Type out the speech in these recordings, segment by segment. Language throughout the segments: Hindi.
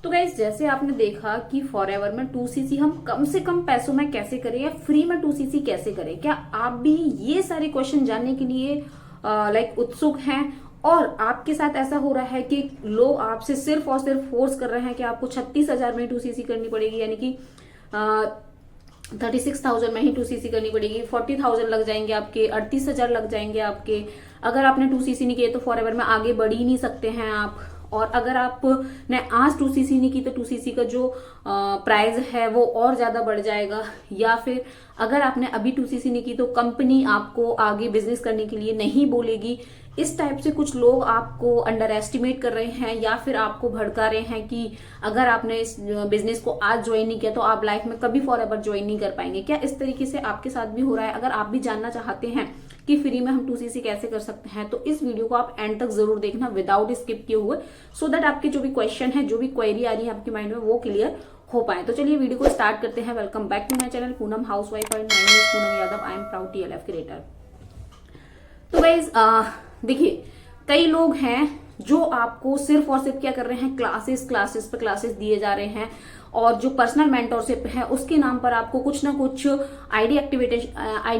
तो गाइज जैसे आपने देखा कि फॉरएवर में 2cc हम कम से कम पैसों में कैसे करें या फ्री में 2cc कैसे करें, क्या आप भी ये सारे क्वेश्चन जानने के लिए उत्सुक हैं? और आपके साथ ऐसा हो रहा है कि लोग आपसे सिर्फ और सिर्फ फोर्स कर रहे हैं कि आपको 36,000 में 2cc करनी पड़ेगी, यानी कि 36,000 में ही 2cc करनी पड़ेगी, 40,000 लग जाएंगे आपके, 38,000 लग जाएंगे आपके। अगर आपने 2cc नहीं किए तो फॉरएवर में आगे बढ़ ही नहीं सकते हैं आप। और अगर आपने आज 2cc नहीं की तो 2cc का जो प्राइस है वो और ज्यादा बढ़ जाएगा। या फिर अगर आपने अभी 2cc नहीं की तो कंपनी आपको आगे बिजनेस करने के लिए नहीं बोलेगी। इस टाइप से कुछ लोग आपको अंडर एस्टिमेट कर रहे हैं या फिर आपको भड़का रहे हैं कि अगर आपने इस बिजनेस को आज ज्वाइन नहीं किया तो आप लाइफ में कभी फॉरएवर ज्वाइन नहीं कर पाएंगे। क्या इस तरीके से आपके साथ भी हो रहा है? अगर आप भी जानना चाहते हैं कि फ्री में हम 2cc कैसे कर सकते हैं तो इस वीडियो को आप एंड तक जरूर देखना विदाउट स्किप किए हुए, सो दैट आपके जो भी क्वेश्चन है, जो भी क्वेरी आ रही है आपके माइंड में, वो क्लियर हो पाए। तो चलिए वीडियो को स्टार्ट करते हैं। Welcome back to my channel Poonam housewife और my name is Poonam Yadav. I am proud TLF creator. तो गाइज देखिए, कई लोग हैं जो आपको सिर्फ और सिर्फ क्या कर रहे हैं, क्लासेस पे क्लासेस दिए जा रहे हैं और जो पर्सनल मेंटरशिप है उसके नाम पर आपको कुछ ना कुछ आईडी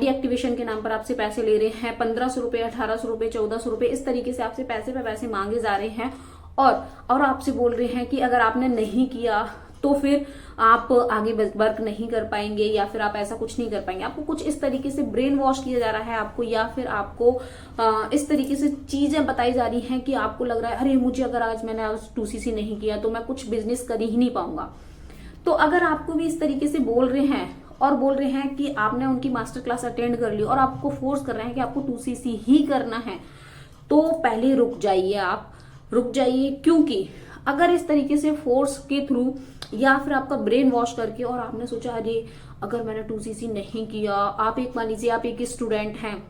एक्टिवेशन के नाम पर आपसे पैसे ले रहे हैं। 1500 रुपए, 1800 रुपए, 1400 रुपए, इस तरीके से आपसे पैसे पे पैसे मांगे जा रहे हैं और आपसे बोल रहे हैं कि अगर आपने नहीं किया तो फिर आप आगे वर्क नहीं कर पाएंगे या फिर आप ऐसा कुछ नहीं कर पाएंगे। आपको कुछ इस तरीके से ब्रेन वॉश किया जा रहा है आपको, या फिर आपको इस तरीके से चीजें बताई जा रही हैं कि आपको लग रहा है अरे मुझे अगर आज मैंने आज 2cc नहीं किया तो मैं कुछ बिजनेस कर ही नहीं पाऊंगा। तो अगर आपको भी इस तरीके से बोल रहे हैं और बोल रहे हैं कि आपने उनकी मास्टर क्लास अटेंड कर ली और आपको फोर्स कर रहे हैं कि आपको 2cc ही करना है, तो पहले रुक जाइए। आप रुक जाइए, क्योंकि अगर इस तरीके से फोर्स के थ्रू या फिर आपका ब्रेन वॉश करके और आपने सोचा अरे अगर मैंने 2cc नहीं किया, आप एक मान लीजिए आप एक स्टूडेंट हैं,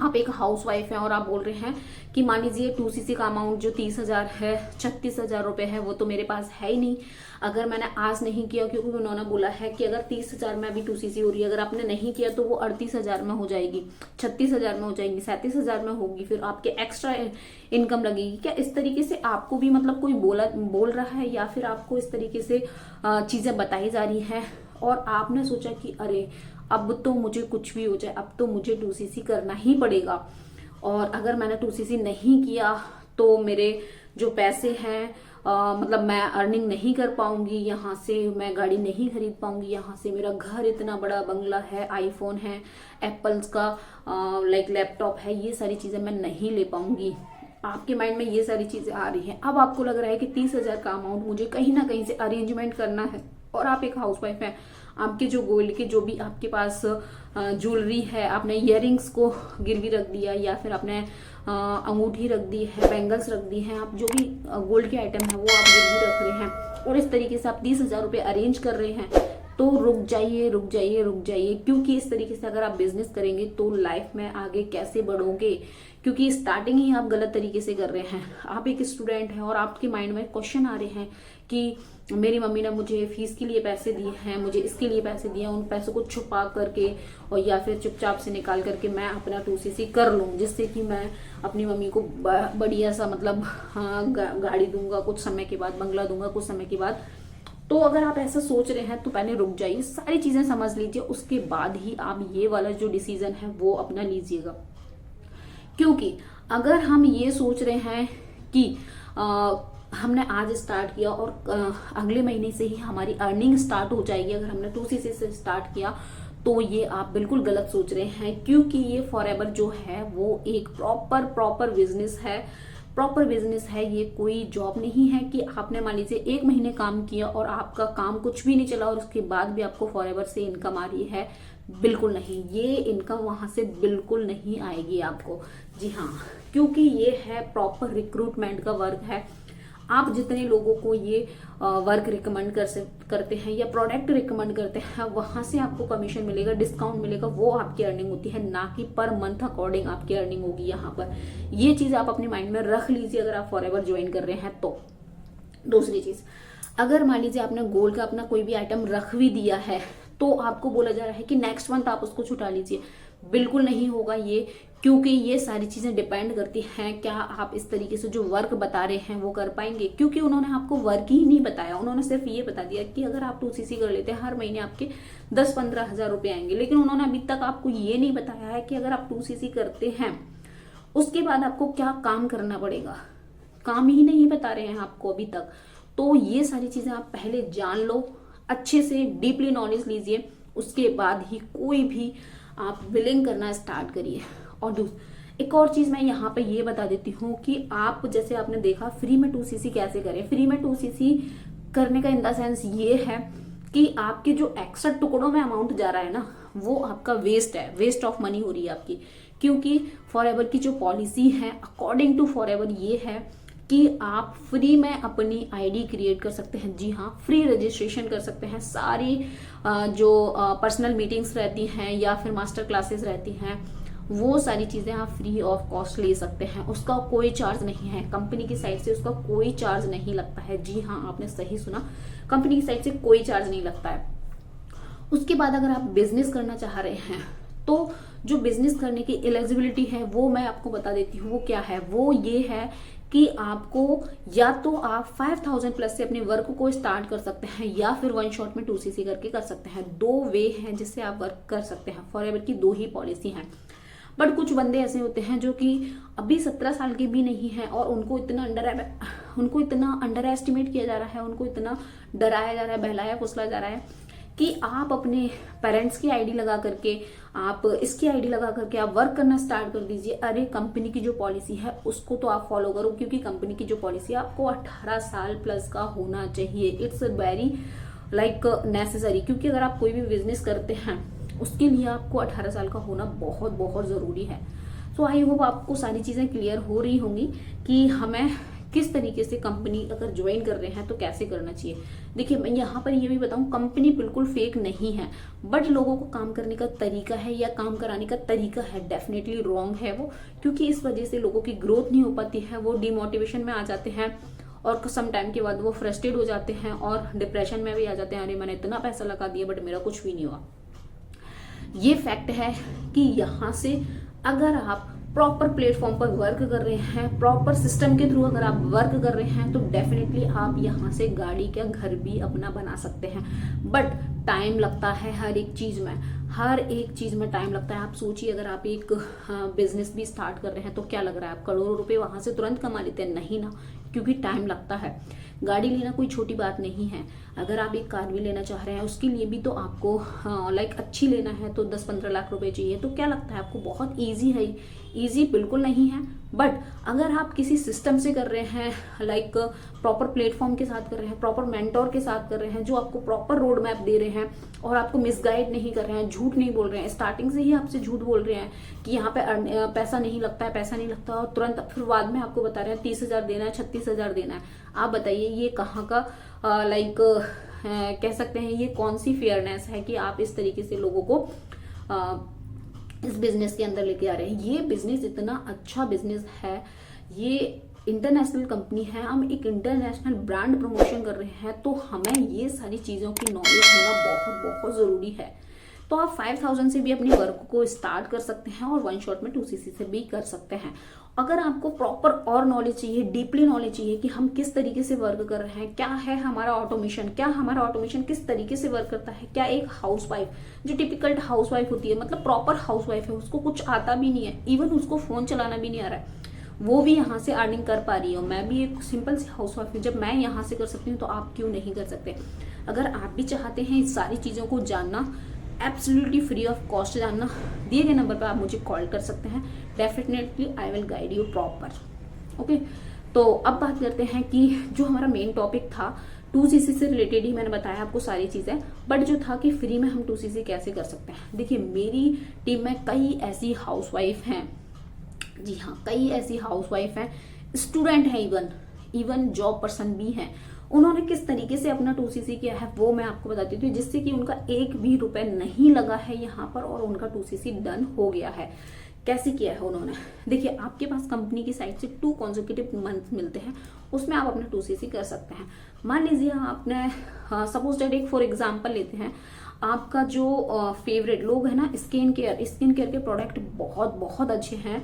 आप एक हाउसवाइफ हैं और आप बोल रहे हैं कि मान लीजिए 2cc का अमाउंट जो 30,000 है, 36,000 रुपए है, वो तो मेरे पास है ही नहीं। अगर मैंने आज नहीं किया, क्योंकि उन्होंने बोला है कि अगर 30,000 में अभी 2cc हो रही है, अगर आपने नहीं किया तो वो 38,000 में हो जाएगी, 36,000 में हो जाएगी, 37,000 में होगी, फिर आपके एक्स्ट्रा इनकम लगेगी। क्या इस तरीके से आपको भी मतलब कोई बोल रहा है या फिर आपको इस तरीके से चीजें बताई जा रही है और आपने सोचा कि अरे अब तो मुझे कुछ भी हो जाए, अब तो मुझे 2cc करना ही पड़ेगा और अगर मैंने 2cc नहीं किया तो मेरे जो पैसे हैं मतलब मैं अर्निंग नहीं कर पाऊंगी, यहाँ से मैं गाड़ी नहीं खरीद पाऊंगी, यहाँ से मेरा घर इतना बड़ा बंगला है, आईफोन है, एप्पल्स का लैपटॉप है, ये सारी चीजें मैं नहीं ले पाऊंगी। आपके माइंड में ये सारी चीजें आ रही हैं। अब आपको लग रहा है कि 30,000 का अमाउंट मुझे कहीं ना कहीं से अरेंजमेंट करना है और आप एक हाउसवाइफ हैं। आपके जो गोल्ड के जो भी आपके पास ज्वेलरी है, आपने इयररिंग्स को गिरवी रख दिया या फिर आपने अंगूठी रख दी है, बैंगल्स रख दी हैं, आप जो भी गोल्ड के आइटम है वो आप गिरवी रख रहे हैं और इस तरीके से आप 30,000 रुपए अरेंज कर रहे हैं। तो रुक जाइए, रुक जाइए, रुक जाइए, क्योंकि इस तरीके से अगर आप बिजनेस करेंगे तो लाइफ में आगे कैसे बढ़ोगे, क्योंकि स्टार्टिंग ही आप गलत तरीके से कर रहे हैं। आप एक स्टूडेंट हैं और आपके माइंड में क्वेश्चन आ रहे हैं कि मेरी मम्मी ने मुझे फीस के लिए पैसे दिए हैं, मुझे इसके लिए पैसे दिए हैं, उन पैसों को छुपा करके और या फिर चुपचाप से निकाल करके मैं अपना 2cc कर लूँ, जिससे कि मैं अपनी मम्मी को बढ़िया सा मतलब गाड़ी दूंगा कुछ समय के बाद, बंगला दूंगा कुछ समय के बाद। तो अगर आप ऐसा सोच रहे हैं तो पहले रुक जाइए, सारी चीजें समझ लीजिए, उसके बाद ही आप ये वाला जो डिसीजन है वो अपना लीजिएगा। क्योंकि अगर हम ये सोच रहे हैं कि हमने आज स्टार्ट किया और अगले महीने से ही हमारी अर्निंग स्टार्ट हो जाएगी अगर हमने 2cc से स्टार्ट किया, तो ये आप बिल्कुल गलत सोच रहे हैं। क्योंकि ये फॉरएवर जो है वो एक प्रॉपर बिजनेस है, प्रॉपर बिजनेस है। ये कोई जॉब नहीं है कि आपने मान लीजिए 1 महीने काम किया और आपका काम कुछ भी नहीं चला और उसके बाद भी आपको फॉरएवर से इनकम आ रही है। बिल्कुल नहीं, ये इनकम वहां से बिल्कुल नहीं आएगी आपको। जी हाँ, क्योंकि ये है प्रॉपर रिक्रूटमेंट का वर्क है। आप जितने लोगों को ये वर्क रिकमेंड करते हैं या प्रोडक्ट रिकमेंड करते हैं, वहां से आपको कमीशन मिलेगा, डिस्काउंट मिलेगा, वो आपकी अर्निंग होती है, ना कि पर मंथ अकॉर्डिंग आपकी अर्निंग होगी यहाँ पर। ये चीज आप अपने माइंड में रख लीजिए अगर आप फॉरएवर ज्वाइन कर रहे हैं तो। दूसरी चीज, अगर मान लीजिए आपने गोल्ड का अपना कोई भी आइटम रख भी दिया है तो आपको बोला जा रहा है कि नेक्स्ट मंथ आप उसको छुटा लीजिए, बिल्कुल नहीं होगा ये। क्योंकि ये सारी चीजें डिपेंड करती हैं क्या आप इस तरीके से जो वर्क बता रहे हैं वो कर पाएंगे। क्योंकि उन्होंने आपको वर्क ही नहीं बताया, उन्होंने सिर्फ ये बता दिया कि अगर आप 2cc कर लेते हैं हर महीने आपके 10-15 हजार रुपए आएंगे, लेकिन उन्होंने अभी तक आपको ये नहीं बताया है कि अगर आप 2cc करते हैं उसके बाद आपको क्या काम करना पड़ेगा। काम ही नहीं बता रहे हैं आपको अभी तक। तो ये सारी चीजें आप पहले जान लो, अच्छे से डीपली नॉलेज लीजिए, उसके बाद ही कोई भी आप बिलिंग करना स्टार्ट करिए। और एक और चीज मैं यहाँ पे ये बता देती हूँ कि आप जैसे आपने देखा फ्री में 2cc कैसे करें। फ्री में 2cc करने का इन द सेंस ये है कि आपके जो एक्स्ट्रा टुकड़ों में अमाउंट जा रहा है ना वो आपका वेस्ट है, वेस्ट ऑफ मनी हो रही है आपकी। क्योंकि फॉरएवर की जो पॉलिसी है अकॉर्डिंग टू फॉरएवर ये है कि आप फ्री में अपनी आईडी क्रिएट कर सकते हैं। जी हाँ, फ्री रजिस्ट्रेशन कर सकते हैं। सारी जो पर्सनल मीटिंग्स रहती हैं या फिर मास्टर क्लासेस रहती हैं वो सारी चीजें आप फ्री ऑफ कॉस्ट ले सकते हैं। उसका कोई चार्ज नहीं है, कंपनी की साइड से उसका कोई चार्ज नहीं लगता है। जी हाँ, आपने सही सुना, कंपनी की साइड से कोई चार्ज नहीं लगता है। उसके बाद अगर आप बिजनेस करना चाह रहे हैं तो जो बिजनेस करने की एलिजिबिलिटी है वो मैं आपको बता देती हूँ। वो क्या है, वो ये है कि आपको या तो आप 5000 प्लस से अपने वर्क को स्टार्ट कर सकते हैं या फिर वन शॉट में 2cc करके कर सकते हैं। दो वे हैं जिससे आप वर्क कर सकते हैं। फॉरएवर की दो ही पॉलिसी हैं। बट कुछ बंदे ऐसे होते हैं जो कि अभी 17 साल के भी नहीं है और उनको इतना अंडर एस्टिमेट किया जा रहा है, उनको इतना डराया जा रहा है, बहलाया फुसलाया जा रहा है कि आप अपने पेरेंट्स की आईडी लगा करके, आप इसकी आईडी लगा करके आप वर्क करना स्टार्ट कर दीजिए। अरे कंपनी की जो पॉलिसी है उसको तो आप फॉलो करो, क्योंकि कंपनी की जो पॉलिसी है आपको 18 साल प्लस का होना चाहिए। इट्स वेरी नेसेसरी, क्योंकि अगर आप कोई भी बिजनेस करते हैं उसके लिए आपको 18 साल का होना बहुत बहुत जरूरी है। सो आई होप आपको सारी चीजें क्लियर हो रही होंगी कि हमें किस तरीके से कंपनी अगर ज्वाइन कर रहे हैं तो कैसे करना चाहिए। देखिए मैं यहाँ पर ये भी बताऊं, कंपनी बिल्कुल फेक नहीं है, बट लोगों को काम करने का तरीका है या काम कराने का तरीका है डेफिनेटली रॉन्ग है वो। क्योंकि इस वजह से लोगों की ग्रोथ नहीं हो पाती है, वो डिमोटिवेशन में आ जाते हैं और सम टाइम के बाद वो फ्रस्ट्रेट हो जाते हैं और डिप्रेशन में भी आ जाते हैं। अरे मैंने इतना पैसा लगा दिया बट मेरा कुछ भी नहीं हुआ। ये फैक्ट है कि यहाँ से अगर आप प्रॉपर प्लेटफॉर्म पर वर्क कर रहे हैं, प्रॉपर सिस्टम के थ्रू अगर आप वर्क कर रहे हैं तो डेफिनेटली आप यहाँ से गाड़ी का घर भी अपना बना सकते हैं। बट टाइम लगता है हर एक चीज में टाइम लगता है। आप सोचिए अगर आप एक बिजनेस भी स्टार्ट कर रहे हैं तो क्या लग रहा है आप करोड़ों रुपए वहां से तुरंत कमा लेते हैं? नहीं ना, क्योंकि टाइम लगता है। गाड़ी लेना कोई छोटी बात नहीं है। अगर आप एक कार भी लेना चाह रहे हैं उसके लिए भी तो आपको अच्छी लेना है तो 10-15 लाख रुपए चाहिए। तो क्या लगता है आपको बहुत ईजी है? ईजी बिल्कुल नहीं है। बट अगर आप किसी सिस्टम से कर रहे हैं, प्रॉपर प्लेटफॉर्म के साथ कर रहे हैं, प्रॉपर मेंटोर के साथ कर रहे हैं जो आपको प्रॉपर रोड मैप दे रहे हैं और आपको मिसगाइड नहीं कर रहे हैं, झूठ नहीं बोल रहे हैं, स्टार्टिंग से ही आपसे झूठ बोल रहे हैं कि यहाँ पे पैसा नहीं लगता है, पैसा नहीं लगता, और तुरंत फिर बाद में आपको बता रहे हैं 30,000 देना है, 36,000 देना है। आप बताइए ये कहाँ का कह सकते हैं ये कौन सी फेयरनेस है कि आप इस तरीके से लोगों को इस बिजनेस के अंदर लेके आ रहे हैं। ये बिजनेस इतना अच्छा बिजनेस है, ये इंटरनेशनल कंपनी है, हम एक इंटरनेशनल ब्रांड प्रमोशन कर रहे हैं, तो हमें ये सारी चीजों की नॉलेज होना बहुत बहुत जरूरी है। तो आप 5000 से भी अपने वर्क को स्टार्ट कर सकते हैं और वन शॉट में 2cc से भी कर सकते हैं। अगर आपको प्रॉपर और नॉलेज चाहिए, डीपली नॉलेज चाहिए कि हम किस तरीके से वर्क कर रहे हैं, क्या है हमारा ऑटोमेशन किस तरीके से वर्क करता है, क्या एक हाउसवाइफ जो टिपिकल हाउसवाइफ होती है, मतलब प्रॉपर हाउसवाइफ है, उसको कुछ आता भी नहीं है, इवन उसको फोन चलाना भी नहीं आ रहा है, वो भी यहाँ से अर्निंग कर पा रही है। मैं भी एक सिंपल सी हाउसवाइफ हूँ, जब मैं यहाँ से कर सकती हूँ तो आप क्यों नहीं कर सकते? अगर आप भी चाहते हैं इस सारी चीजों को जानना, एब्सोल्युटली फ्री ऑफ कॉस्ट जानना, दिए गए नंबर पर आप मुझे कॉल कर सकते हैं। Definitely I will guide you proper. Okay, तो अब बात करते हैं कि जो हमारा मेन टॉपिक था 2cc से रिलेटेड ही मैंने बताया आपको सारी चीजें, बट जो था कि फ्री में हम 2cc कैसे कर सकते हैं। देखिए मेरी टीम में कई ऐसी हाउसवाइफ हैं, जी हाँ कई ऐसी हाउसवाइफ हैं, स्टूडेंट हैं, इवन जॉब पर्सन भी हैं। उन्होंने किस तरीके से अपना 2cc किया है वो मैं आपको बताती हूँ, जिससे कि उनका एक भी रुपए नहीं लगा है यहाँ पर और उनका 2cc डन हो गया है। कैसे किया है उन्होंने, देखिए आपके पास कंपनी की साइड से 2 कॉन्जिक्यूटिव मंथ मिलते हैं, उसमें आप अपना 2cc कर सकते हैं। मान लीजिए आपने सपोज दैट एक फॉर एग्जांपल लेते हैं, आपका जो फेवरेट लोग है ना, स्किन केयर के प्रोडक्ट बहुत बहुत अच्छे हैं,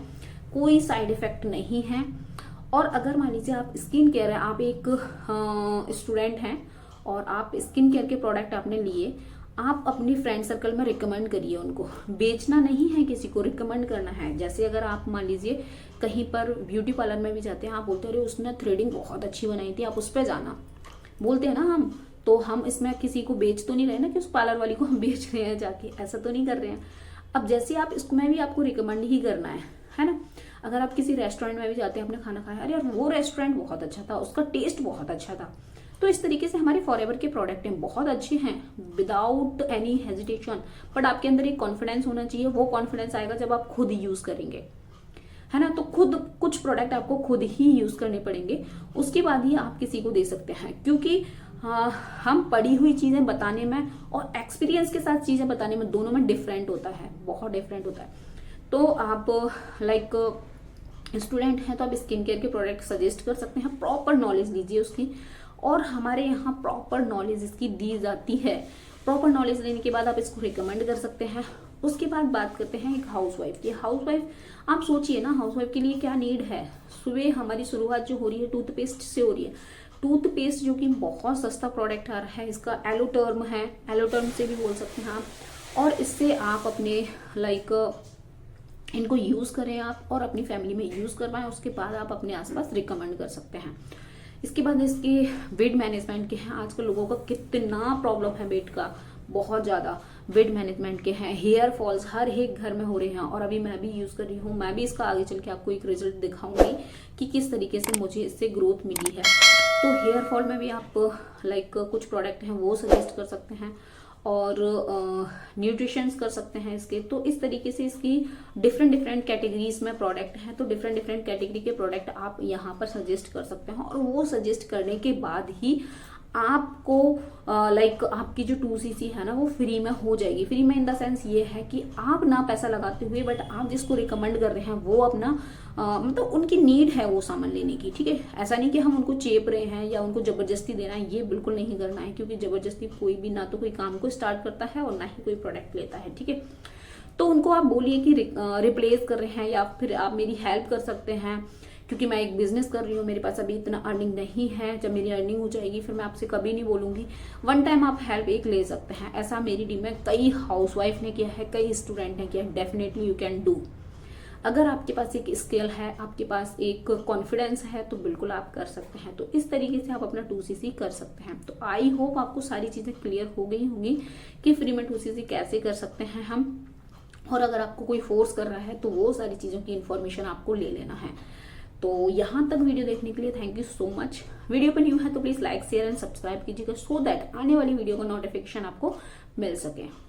कोई साइड इफेक्ट नहीं है। और अगर मान लीजिए आप स्किन केयर है, आप एक स्टूडेंट हैं और आप स्किन केयर के प्रोडक्ट आपने लिए, आप अपनी फ्रेंड सर्कल में रिकमेंड करिए उनको, बेचना नहीं है किसी को, रिकमेंड करना है। जैसे अगर आप मान लीजिए कहीं पर ब्यूटी पार्लर में भी जाते हैं, आप बोलते हैं उसने थ्रेडिंग बहुत अच्छी बनाई थी, आप उस पर जाना बोलते हैं ना हम, तो हम इसमें किसी को बेच तो नहीं रहे ना कि उस पार्लर वाली को हम बेच रहे हैं जाके, ऐसा तो नहीं कर रहे हैं। अब जैसे आप इसमें भी आपको रिकमेंड ही करना है ना। अगर आप किसी रेस्टोरेंट में भी जाते हैं, आपने खाना खाया, अरे यार वो रेस्टोरेंट बहुत अच्छा था, उसका टेस्ट बहुत अच्छा था, तो इस तरीके से हमारे फॉरएवर के प्रोडक्ट हैं, बहुत अच्छे हैं विदाउट एनी हेजिटेशन। बट आपके अंदर एक कॉन्फिडेंस होना चाहिए, वो कॉन्फिडेंस आएगा जब आप खुद यूज करेंगे, है ना। तो खुद कुछ प्रोडक्ट आपको खुद ही यूज करने पड़ेंगे, उसके बाद ही आप किसी को दे सकते हैं। क्योंकि हम पढ़ी हुई चीजें बताने में और एक्सपीरियंस के साथ चीजें बताने में, दोनों में डिफरेंट होता है, बहुत डिफरेंट होता है। तो आप लाइक स्टूडेंट हैं तो आप स्किन केयर के प्रोडक्ट सजेस्ट कर सकते हैं, प्रॉपर नॉलेज लीजिए उसकी, और हमारे यहाँ प्रॉपर नॉलेज इसकी दी जाती है। प्रॉपर नॉलेज लेने के बाद आप इसको रिकमेंड कर सकते हैं। उसके बाद बात करते हैं एक हाउसवाइफ की। हाउसवाइफ, आप सोचिए ना, हाउसवाइफ के लिए क्या नीड है। सुबह हमारी शुरुआत जो हो रही है टूथपेस्ट से हो रही है, टूथपेस्ट जो कि बहुत सस्ता प्रोडक्ट आ रहा है, इसका एलोटर्म है, एलोटर्म से भी बोल सकते हैं आप, और इससे आप अपने लाइक इनको यूज करें आप और अपनी फैमिली में यूज करवाएं। उसके बाद आप अपने आसपास रिकमेंड कर सकते हैं। इसके बाद इसके वेट मैनेजमेंट के हैं, आजकल लोगों का कितना प्रॉब्लम है वेट का, बहुत ज्यादा वेट मैनेजमेंट के हैं। हेयर फॉल्स हर एक घर में हो रहे हैं, और अभी मैं भी यूज कर रही हूँ, मैं भी इसका आगे चल के आपको एक रिजल्ट दिखाऊंगी कि किस तरीके से मुझे इससे ग्रोथ मिली है। तो हेयर फॉल में भी आप लाइक कुछ प्रोडक्ट हैं वो सजेस्ट कर सकते हैं, और न्यूट्रिशंस कर सकते हैं इसके। तो इस तरीके से इसकी डिफरेंट कैटेगरीज में प्रोडक्ट हैं, तो डिफरेंट कैटेगरी के प्रोडक्ट आप यहाँ पर सजेस्ट कर सकते हैं। और वो सजेस्ट करने के बाद ही आपको लाइक आपकी जो 2cc है ना वो फ्री में हो जाएगी। फ्री में इन द सेंस ये है कि आप ना पैसा लगाते हुए, बट आप जिसको रिकमेंड कर रहे हैं वो अपना मतलब उनकी नीड है वो सामान लेने की, ठीक है। ऐसा नहीं कि हम उनको चेप रहे हैं या उनको जबरदस्ती देना है, ये बिल्कुल नहीं करना है। क्योंकि जबरदस्ती कोई भी ना तो कोई काम को स्टार्ट करता है और ना ही कोई प्रोडक्ट लेता है, ठीक है। तो उनको आप बोलिए कि रिप्लेस कर रहे हैं, या फिर आप मेरी हेल्प कर सकते हैं, क्योंकि मैं एक बिजनेस कर रही हूँ, मेरे पास अभी इतना अर्निंग नहीं है, जब मेरी अर्निंग हो जाएगी फिर मैं आपसे कभी नहीं बोलूंगी। वन टाइम आप हेल्प एक ले सकते हैं। ऐसा मेरी टीम में कई हाउसवाइफ ने किया है, कई स्टूडेंट ने किया है। Definitely you can do. अगर आपके पास एक स्किल है, आपके पास एक कॉन्फिडेंस है, तो बिल्कुल आप कर सकते हैं। तो इस तरीके से आप अपना 2cc कर सकते हैं। तो आई होप आपको सारी चीजें क्लियर हो गई होंगी कि फ्री में 2cc कैसे कर सकते हैं हम, और अगर आपको कोई फोर्स कर रहा है तो वो सारी चीजों की इन्फॉर्मेशन आपको ले लेना है। तो यहाँ तक वीडियो देखने के लिए thank you so much. Video पर न्यू है तो please like share and subscribe कीजिएगा, सो दैट आने वाली वीडियो का नोटिफिकेशन आपको मिल सके।